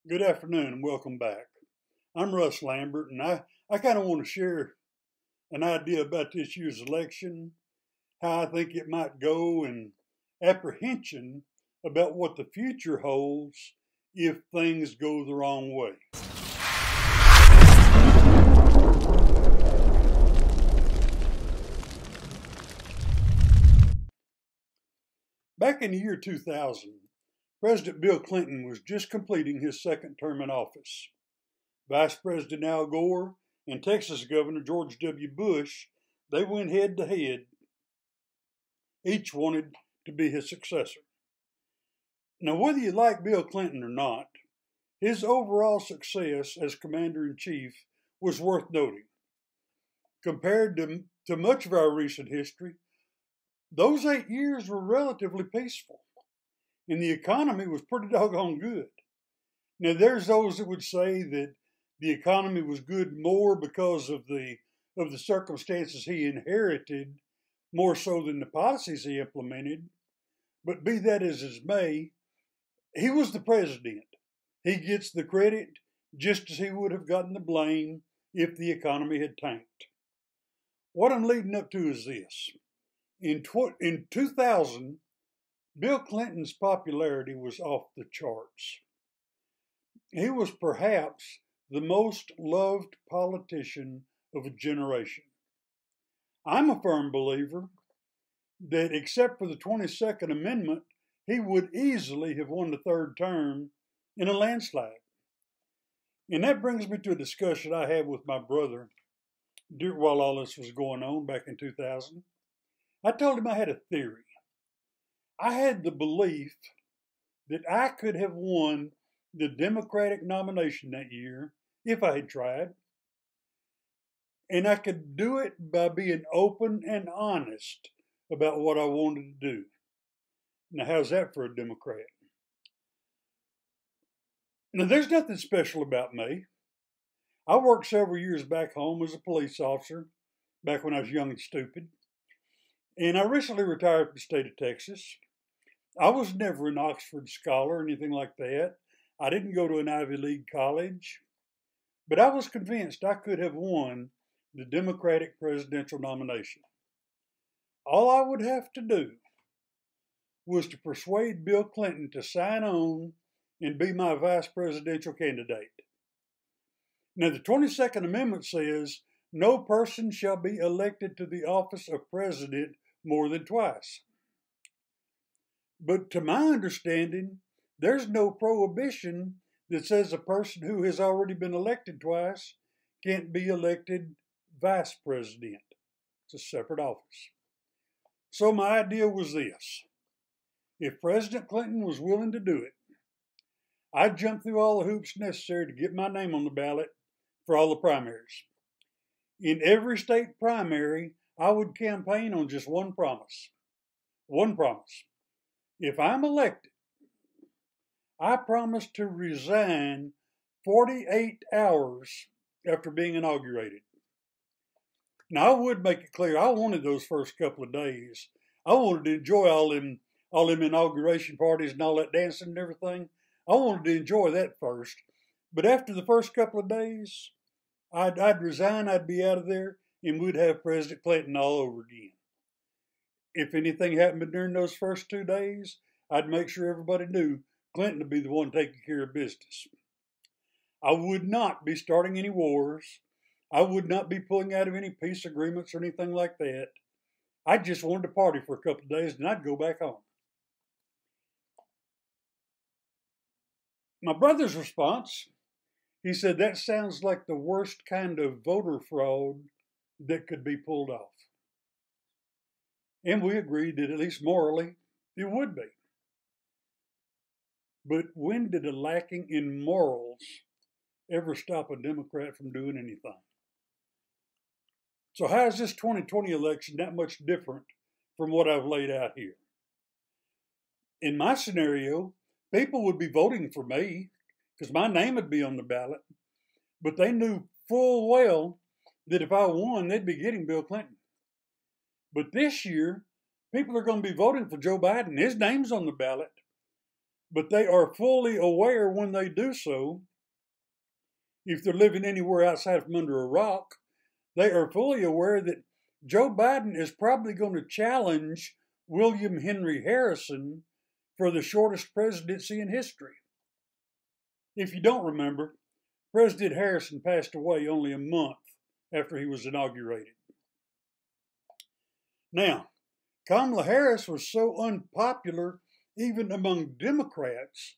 Good afternoon and welcome back. I'm Russ Lambert, and I kind of want to share an idea about this year's election, how I think it might go, and apprehension about what the future holds if things go the wrong way. Back in the year 2000, President Bill Clinton was just completing his second term in office. Vice President Al Gore and Texas Governor George W. Bush, they went head to head. Each wanted to be his successor. Now, whether you like Bill Clinton or not, his overall success as Commander-in-Chief was worth noting. Compared to much of our recent history, those 8 years were relatively peaceful, and the economy was pretty doggone good. Now, there's those that would say that the economy was good more because of the circumstances he inherited, more so than the policies he implemented. But be that as it may, he was the president. He gets the credit just as he would have gotten the blame if the economy had tanked. What I'm leading up to is this. In 2000, Bill Clinton's popularity was off the charts. He was perhaps the most loved politician of a generation. I'm a firm believer that except for the 22nd Amendment, he would easily have won the third term in a landslide. And that brings me to a discussion I had with my brother while all this was going on back in 2000. I told him I had a theory. I had the belief that I could have won the Democratic nomination that year if I had tried. And I could do it by being open and honest about what I wanted to do. Now, how's that for a Democrat? Now, there's nothing special about me. I worked several years back home as a police officer, back when I was young and stupid. And I recently retired from the state of Texas. I was never an Oxford scholar or anything like that. I didn't go to an Ivy League college. But I was convinced I could have won the Democratic presidential nomination. All I would have to do was to persuade Bill Clinton to sign on and be my vice presidential candidate. Now, the 22nd Amendment says no person shall be elected to the office of president more than twice. But to my understanding, there's no prohibition that says a person who has already been elected twice can't be elected vice president. It's a separate office. So my idea was this. If President Clinton was willing to do it, I'd jump through all the hoops necessary to get my name on the ballot for all the primaries. In every state primary, I would campaign on just one promise. One promise. If I'm elected, I promise to resign 48 hours after being inaugurated. Now, I would make it clear, I wanted those first couple of days. I wanted to enjoy all them inauguration parties and all that dancing and everything. I wanted to enjoy that first. But after the first couple of days, I'd resign, I'd be out of there, and we'd have President Clinton all over again. If anything happened during those first 2 days, I'd make sure everybody knew Clinton would be the one taking care of business. I would not be starting any wars. I would not be pulling out of any peace agreements or anything like that. I just wanted to party for a couple of days and I'd go back home. My brother's response, he said, that sounds like the worst kind of voter fraud that could be pulled off. And we agreed that at least morally, it would be. But when did a lacking in morals ever stop a Democrat from doing anything? So how is this 2020 election that much different from what I've laid out here? In my scenario, people would be voting for me because my name would be on the ballot, but they knew full well that if I won, they'd be getting Bill Clinton. But this year, people are going to be voting for Joe Biden. His name's on the ballot. But they are fully aware when they do so, if they're living anywhere outside from under a rock, they are fully aware that Joe Biden is probably going to challenge William Henry Harrison for the shortest presidency in history. If you don't remember, President Harrison passed away only a month after he was inaugurated. Now, Kamala Harris was so unpopular even among Democrats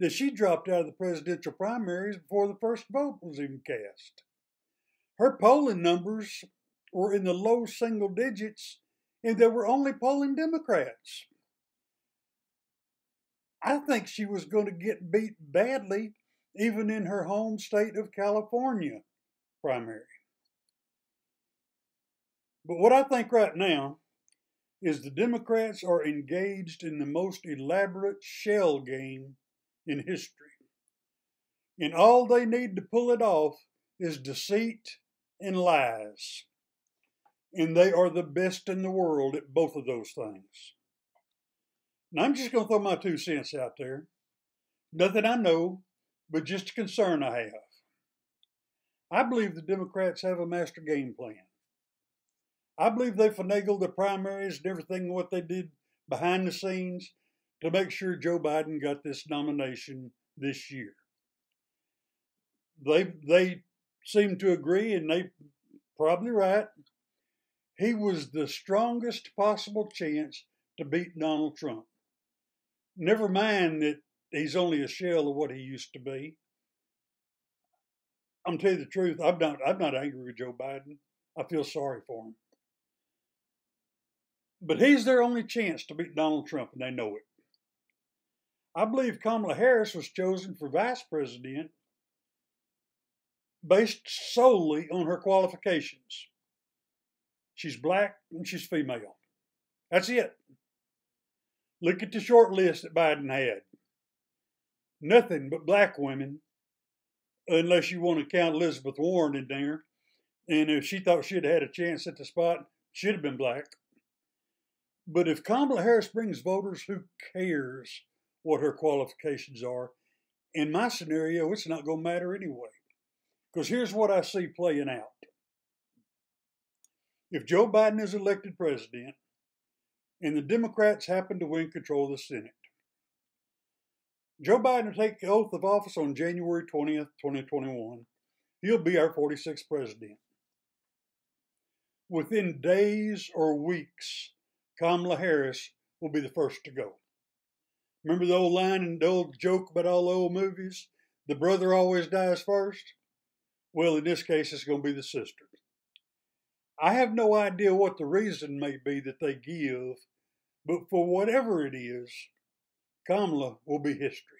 that she dropped out of the presidential primaries before the first vote was even cast. Her polling numbers were in the low single digits, and they were only polling Democrats. I think she was going to get beat badly even in her home state of California primary. But what I think right now is the Democrats are engaged in the most elaborate shell game in history. And all they need to pull it off is deceit and lies. And they are the best in the world at both of those things. Now, I'm just going to throw my 2 cents out there. Nothing I know, but just a concern I have. I believe the Democrats have a master game plan. I believe they finagled the primaries and everything what they did behind the scenes to make sure Joe Biden got this nomination this year. They seem to agree, and they probably right. He was the strongest possible chance to beat Donald Trump. Never mind that he's only a shell of what he used to be. I'm telling you the truth, I'm not angry with Joe Biden. I feel sorry for him. But he's their only chance to beat Donald Trump, and they know it. I believe Kamala Harris was chosen for vice president based solely on her qualifications. She's black and she's female. That's it. Look at the short list that Biden had. Nothing but black women, unless you want to count Elizabeth Warren in there. And if she thought she'd had a chance at the spot, she'd have been black. But if Kamala Harris brings voters, who cares what her qualifications are? In my scenario, it's not going to matter anyway. Because here's what I see playing out. If Joe Biden is elected president and the Democrats happen to win control of the Senate, Joe Biden will take the oath of office on January 20th, 2021. He'll be our 46th president. Within days or weeks, Kamala Harris will be the first to go. Remember the old line and the old joke about all the old movies? The brother always dies first? Well, in this case, it's going to be the sister. I have no idea what the reason may be that they give, but for whatever it is, Kamala will be history.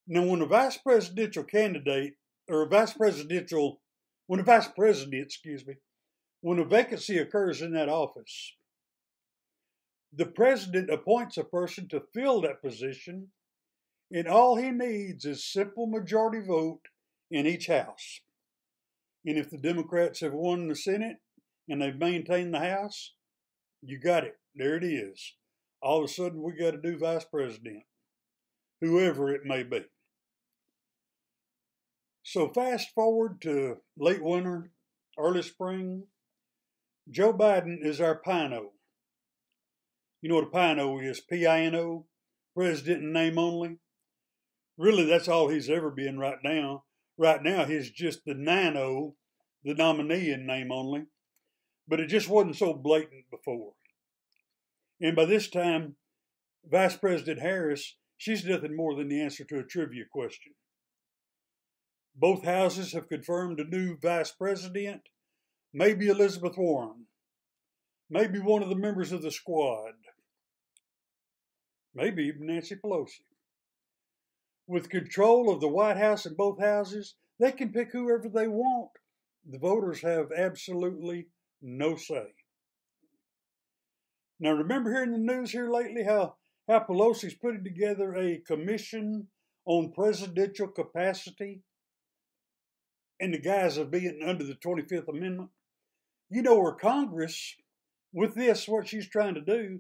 Now, when a vice president, when a vacancy occurs in that office, the president appoints a person to fill that position, and all he needs is simple majority vote in each house. And if the Democrats have won the Senate and they've maintained the House, you got it. There it is. All of a sudden, we got a new vice president, whoever it may be. So fast forward to late winter, early spring, Joe Biden is our Pino. You know what a Pino is? P-I-N-O, president in name only. Really, that's all he's ever been right now. Right now, he's just the 9-0, the nominee in name only. But it just wasn't so blatant before. And by this time, Vice President Harris, she's nothing more than the answer to a trivia question. Both houses have confirmed a new vice president, maybe Elizabeth Warren, maybe one of the members of the squad, maybe even Nancy Pelosi. With control of the White House and both houses, they can pick whoever they want. The voters have absolutely no say. Now, remember hearing the news here lately how Pelosi's putting together a commission on presidential capacity in the guise of being under the 25th Amendment? You know, where Congress, with this, what she's trying to do,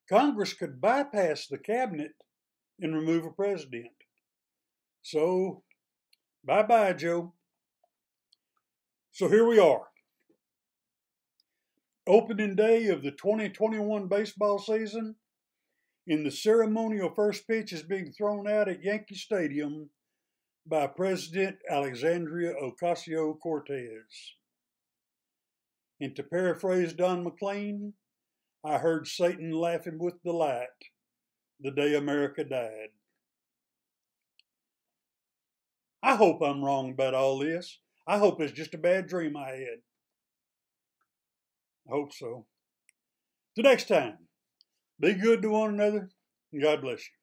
Congress could bypass the cabinet and remove a president. So, bye-bye, Joe. So here we are. Opening day of the 2021 baseball season, and the ceremonial first pitch is being thrown out at Yankee Stadium by President Alexandria Ocasio-Cortez. And to paraphrase Don McLean, I heard Satan laughing with delight the day America died. I hope I'm wrong about all this. I hope it's just a bad dream I had. I hope so. Till next time, be good to one another, and God bless you.